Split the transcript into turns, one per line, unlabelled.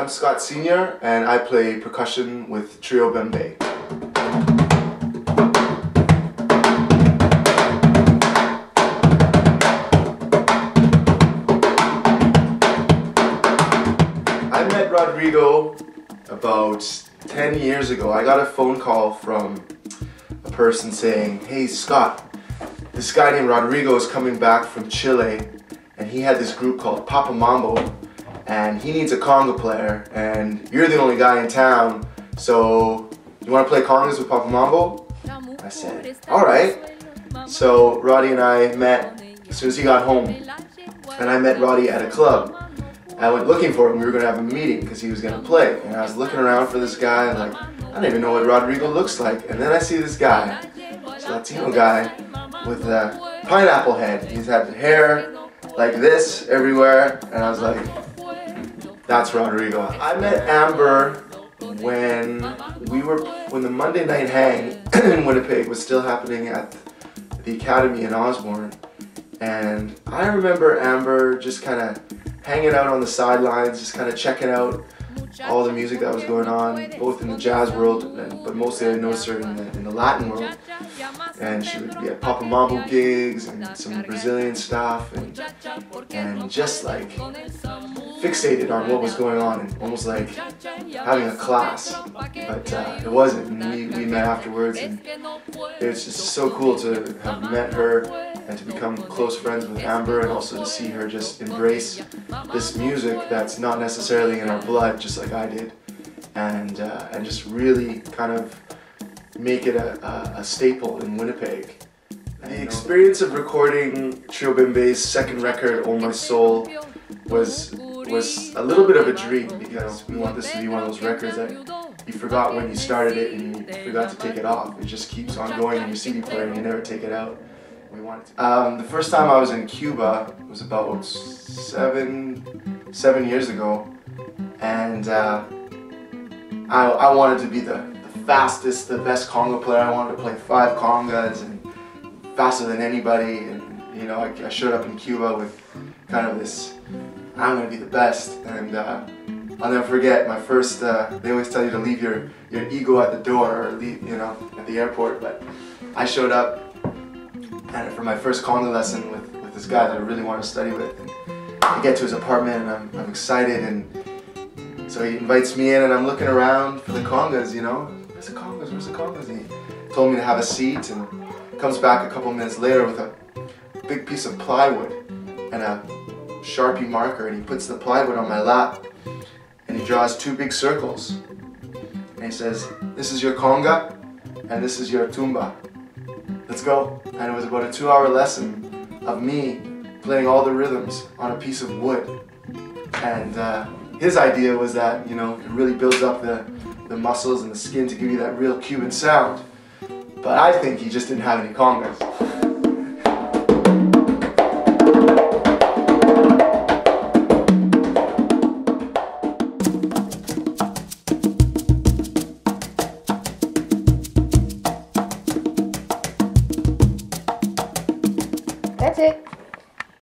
I'm Scott Sr. and I play percussion with Trio Bembe. I met Rodrigo about 10 years ago. I got a phone call from a person saying, "Hey Scott, this guy named Rodrigo is coming back from Chile and he had this group called Papa Mambo and he needs a conga player and you're the only guy in town, so you want to play congas with Papa Mambo?" I said, alright. So Roddy and I met as soon as he got home, and I met Roddy at a club. I went looking for him. We were going to have a meeting because he was going to play, and I was looking around for this guy and like, I don't even know what Rodrigo looks like, and then I see this guy, this Latino guy with a pineapple head. He's had hair like this everywhere, and I was like, that's Rodrigo. I met Amber when the Monday Night Hang in Winnipeg was still happening at the Academy in Osborne, and I remember Amber just kind of hanging out on the sidelines, just kind of checking out all the music that was going on, both in the jazz world, but mostly I noticed her in the Latin world. And she would be at Papa Mambo gigs and some Brazilian stuff, and just like fixated on what was going on, and almost like having a class. But it wasn't, and we met afterwards, and it was just so cool to have met her and to become close friends with Amber, and also to see her just embrace this music that's not necessarily in our blood, just like I did, and just really kind of make it a staple in Winnipeg. The experience of recording Trio Bembe's second record, Oh My Soul, was a little bit of a dream, because we want this to be one of those records that you forgot when you started it and you forgot to take it off. It just keeps on going in your CD player and you never take it out. We wanted to. The first time I was in Cuba was about seven years ago, and I wanted to be the fastest, the best conga player. I wanted to play 5 congas and faster than anybody, and you know, I showed up in Cuba with kind of this, I'm going to be the best, and I'll never forget my first, they always tell you to leave your ego at the door, or leave, you know, at the airport, but I showed up and for my first conga lesson with this guy that I really want to study with, and I get to his apartment and I'm excited, and so he invites me in and I'm looking around for the congas, you know, where's the congas, and he told me to have a seat, and comes back a couple minutes later with a big piece of plywood and a Sharpie marker, and he puts the plywood on my lap and he draws 2 big circles and he says, "This is your conga and this is your tumba. Let's go." And it was about a 2-hour lesson of me playing all the rhythms on a piece of wood, and his idea was that, you know, it really builds up the muscles and the skin to give you that real Cuban sound, but I think he just didn't have any congas.